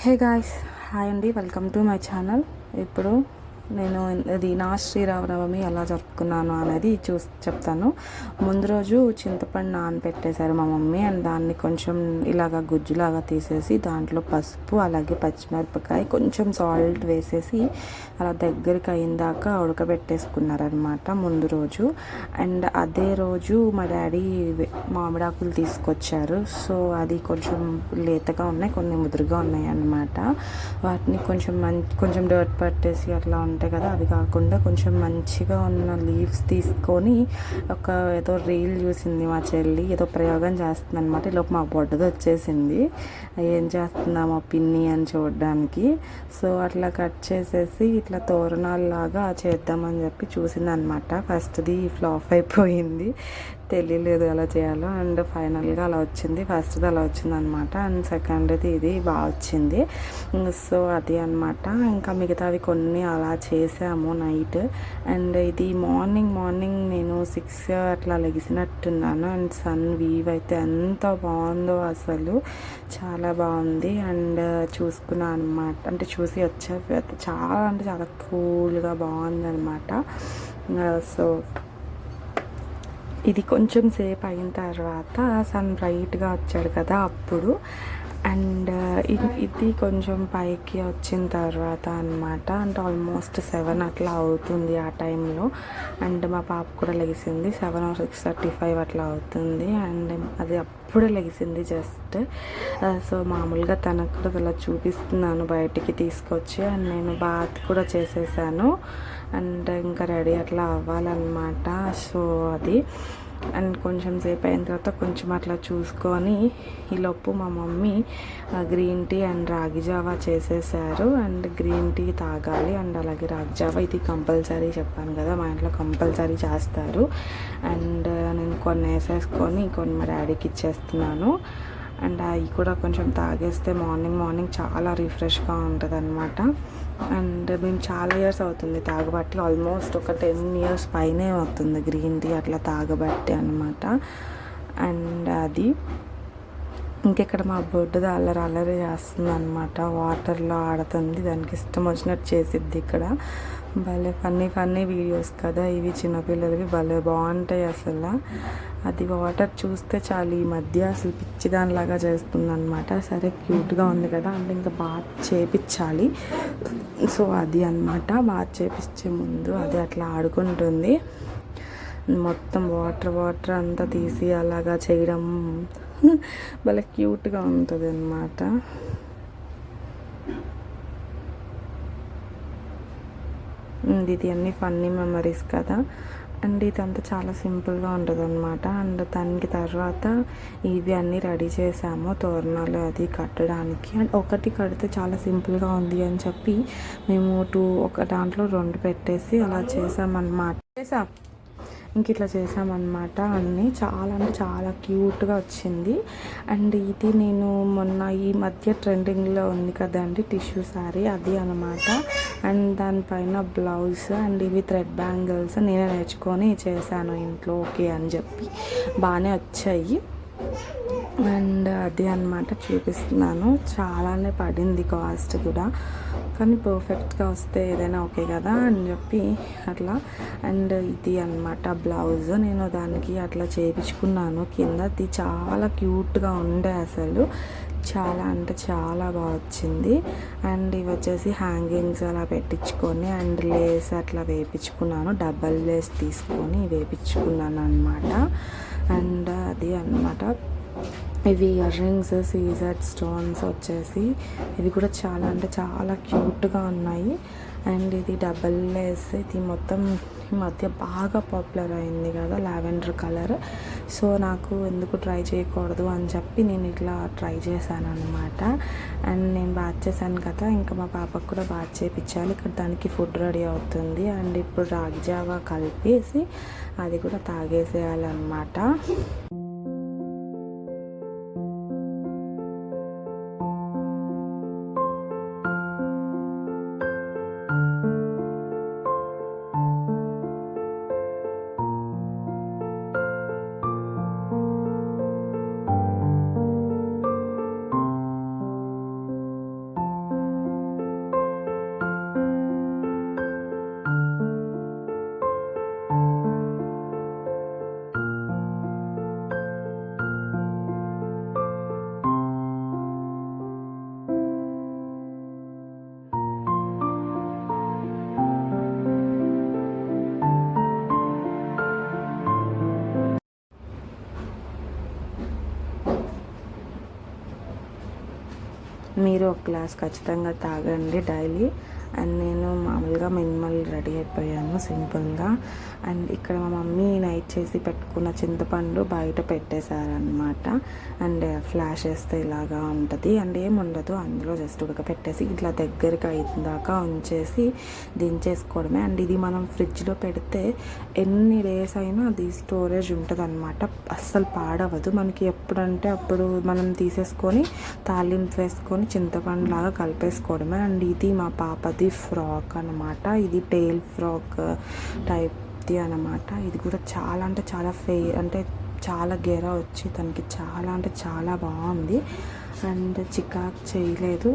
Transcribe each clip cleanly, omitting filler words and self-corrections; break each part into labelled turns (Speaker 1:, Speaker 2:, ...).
Speaker 1: Hey guys, hi అండి, welcome to my channel. ఇప్పుడు నేను ఇది నా శ్రీరామనవమి ఎలా జరుపుకున్నాను అనేది చెప్తాను. ముందు రోజు చింతపండు నానబెట్టేశారు మా మమ్మీ. అండ్ దాన్ని కొంచెం ఇలాగ గుజ్జులాగా తీసేసి దాంట్లో పసుపు అలాగే పచ్చిమిరపకాయ కొంచెం సాల్ట్ వేసేసి అలా దగ్గరికి అయిందాక ఉడకబెట్టేసుకున్నారనమాట ముందు రోజు. అండ్ అదే రోజు మా డాడీ మామిడాకులు తీసుకొచ్చారు. సో అది కొంచెం లేతగా ఉన్నాయి, కొన్ని ముదురుగా ఉన్నాయి అన్నమాట. వాటిని కొంచెం డర్ట్ పట్టేసి అట్లా ఉంటాయి కదా, అది కాకుండా కొంచెం మంచిగా ఉన్న లీవ్స్ తీసుకొని ఏదో రీల్ చూసింది మా చెల్లి, ఏదో ప్రయోగం చేస్తుంది అనమాట. ఈలోపు మా బొడ్డది వచ్చేసింది, ఏం చేస్తుందా మా పిన్ని అని చూడడానికి. సో అట్లా కట్ చేసేసి ఇట్లా తోరణాలలాగా చేద్దామని చెప్పి చూసింది అనమాట. ఫస్ట్ది ఫ్లాప్ అయిపోయింది, తెలియలేదు ఎలా చేయాలో. అండ్ ఫైనల్గా అలా వచ్చింది. ఫస్ట్ది అలా వచ్చింది అనమాట. అండ్ సెకండ్ది ఇది బాగా వచ్చింది. సో అది అనమాట. ఇంకా మిగతావి కొన్ని అలా చేసాము నైట్. అండ్ ఇది మార్నింగ్ నేను 6 అట్లా లెగిసినట్టున్నాను. అండ్ సన్ వీవ్ అయితే ఎంత బాగుందో, అసలు చాలా బాగుంది. అండ్ చూసుకున్నాను అనమాట, అంటే చూసి వచ్చే చాలా అంటే చాలా కూల్గా బాగుంది అనమాట. సో ఇది కొంచెం సేపు అయిన తర్వాత సన్ బ్రైట్గా వచ్చాడు కదా అప్పుడు. అండ్ ఇది కొంచెం పైకి వచ్చిన తర్వాత అనమాట. అంటే ఆల్మోస్ట్ 7 అట్లా అవుతుంది ఆ టైంలో. అండ్ మా పాప కూడా లెగిసింది, 7 or 6:35 అట్లా అవుతుంది. అండ్ అది అప్పుడే లెగిసింది జస్ట్. సో మామూలుగా తనకు కూడా అలా చూపిస్తున్నాను బయటికి తీసుకొచ్చి. అండ్ నేను బాత్ కూడా చేసేసాను. అండ్ ఇంకా రెడీ అట్లా అవ్వాలన్నమాట. సో అది. అండ్ కొంచెం సేపు అయిన తర్వాత కొంచెం అట్లా చూసుకొని ఈలోపు మా మమ్మీ గ్రీన్ టీ అండ్ రాగి జావా చేసేసారు. అండ్ గ్రీన్ టీ తాగాలి, అండ్ అలాగే రాగి జావా ఇది కంపల్సరీ, చెప్పాను కదా మా ఇంట్లో కంపల్సరీ చేస్తారు. అండ్ నేను కొన్ని వేసేసుకొని కొన్ని మా డాడీకి ఇచ్చేస్తున్నాను. అండ్ అవి కూడా కొంచెం తాగేస్తే మార్నింగ్ చాలా రిఫ్రెష్గా ఉంటుంది అనమాట. అండ్ మేము చాలా ఇయర్స్ అవుతుంది తాగబట్టి, ఆల్మోస్ట్ ఒక 10 years పైనే అవుతుంది గ్రీన్ టీ అట్లా తాగబట్టి అనమాట. అండ్ అది ఇంకెక్కడ మా బొడ్డుది అల్లరి చేస్తుంది అనమాట, వాటర్లో ఆడుతుంది, దానికి ఇష్టం వచ్చినట్టు చేసిద్ది. ఇక్కడ భలే ఫన్నీ వీడియోస్ కదా ఇవి, చిన్నపిల్లలవి భలే బాగుంటాయి అసలు. అది వాటర్ చూస్తే చాలు ఈ మధ్య అసలు పిచ్చిదానిలాగా చేస్తుంది అనమాట. సరే క్యూట్గా ఉంది కదా అంటే ఇంకా బాత్ చేపించాలి. సో అది అనమాట, బాత్ చేపించే ముందు అది అట్లా ఆడుకుంటుంది. మొత్తం వాటర్ అంతా తీసి అలాగా చేయడం భలే క్యూట్గా ఉంటుంది అన్నమాట. ఇది అన్నీ ఫన్నీ మెమరీస్ కదా. అండ్ ఇదంతా చాలా సింపుల్గా ఉంటుంది అనమాట. అండ్ దానికి తర్వాత ఇవి అన్నీ రెడీ చేసాము, తోరణాలు అది కట్టడానికి. అండ్ ఒకటి కడితే చాలా సింపుల్గా ఉంది అని చెప్పి మేము ఒక దాంట్లో 2 పెట్టేసి అలా చేసామన్నమాట. ఇంక ఇట్లా చేసామన్నమాట. అన్నీ చాలా అంటే చాలా క్యూట్గా వచ్చింది. అండ్ ఇది నేను మొన్న ఈ మధ్య ట్రెండింగ్లో ఉంది కదండి టిష్యూ శారీ, అది అనమాట. అండ్ దానిపైన బ్లౌజ్ అండ్ ఇవి థ్రెడ్ బ్యాంగిల్స్ నేనే నేర్చుకొని చేశాను ఇంట్లో, ఓకే అని చెప్పి బాగానే వచ్చాయి. అండ్ అది అనమాట చూపిస్తున్నాను. చాలానే పడింది కాస్ట్ కూడా, కానీ పర్ఫెక్ట్గా వస్తే ఏదైనా ఓకే కదా అని చెప్పి అట్లా. అండ్ ఇది అనమాట బ్లౌజ్, నేను దానికి అట్లా చేయించుకున్నాను కింద. అది చాలా క్యూట్గా ఉండే అసలు, చాలా అంటే చాలా బాగా వచ్చింది. అండ్ ఇవి వచ్చేసి హ్యాంగింగ్స్ అలా పెట్టించుకొని అండ్ లేస్ అట్లా వేయించుకున్నాను, డబల్ లేస్ తీసుకొని వేయించుకున్నాను అనమాట. అండ్ అది అనమాట. ఇవి ఇయర్ రింగ్స్, సీజెడ్ స్టోన్స్ వచ్చేసి ఇవి కూడా చాలా అంటే చాలా క్యూట్గా ఉన్నాయి. అండ్ ఇది డబల్ లేస్, ఇది మొత్తం ఈ మధ్య బాగా పాపులర్ అయింది కదా లావెండర్ కలర్. సో నాకు ఎందుకు ట్రై చేయకూడదు అని చెప్పి నేను ఇట్లా ట్రై చేశాను అనమాట. అండ్ నేను బాత్ చేశాను కదా, ఇంకా మా పాపకు కూడా బాత్ చేయించాలి. ఇక్కడ దానికి ఫుడ్ రెడీ అవుతుంది. అండ్ ఇప్పుడు రాగి జావా కలిపేసి అది కూడా తాగేసేయాలన్నమాట. మీరు ఒక గ్లాస్ ఖచ్చితంగా తాగండి డైలీ. అండ్ నేను మామూలుగా మినిమల్ రెడీ అయిపోయాను సింపుల్గా. అండ్ ఇక్కడ మా మమ్మీ నైట్ చేసి పెట్టుకున్న చింతపండు బయట పెట్టేశారనమాట. అండ్ ఫ్లాష్ వేస్తే ఇలాగా ఉంటుంది. అండ్ ఏముండదు, అందులో జస్ట్ ఉడకపెట్టేసి ఇట్లా దగ్గరికి అయిందాకా ఉంచేసి దించేసుకోవడమే. అండ్ ఇది మనం ఫ్రిడ్జ్లో పెడితే ఎన్ని డేస్ అయినా అది స్టోరేజ్ ఉంటుంది అనమాట. అస్సలు పాడవదు. మనకి ఎప్పుడంటే అప్పుడు మనం తీసేసుకొని తాలింపు వేసుకొని చింతపండు లాగా కలిపేసుకోవడమే. అండ్ ఇది మా పాపది ఫ్రాక్ అనమాట. ఇది టెయిల్ ఫ్రాక్ టైప్ది అనమాట. ఇది కూడా చాలా అంటే చాలా అంటే చాలా గెర వచ్చి తనకి చాలా అంటే చాలా బాగుంది. అండ్ చికాక్ చేయలేదు,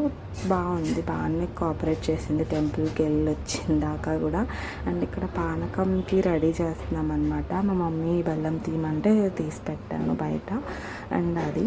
Speaker 1: బాగుంది, బాగానే కోఆపరేట్ చేసింది టెంపుల్కి వెళ్ళి వచ్చిందాకా కూడా. అండ్ ఇక్కడ పానకంకి రెడీ చేస్తున్నాం అనమాట. మా మమ్మీ బెల్లం తీయమంటే తీసి పెట్టాను బయట. అండ్ అది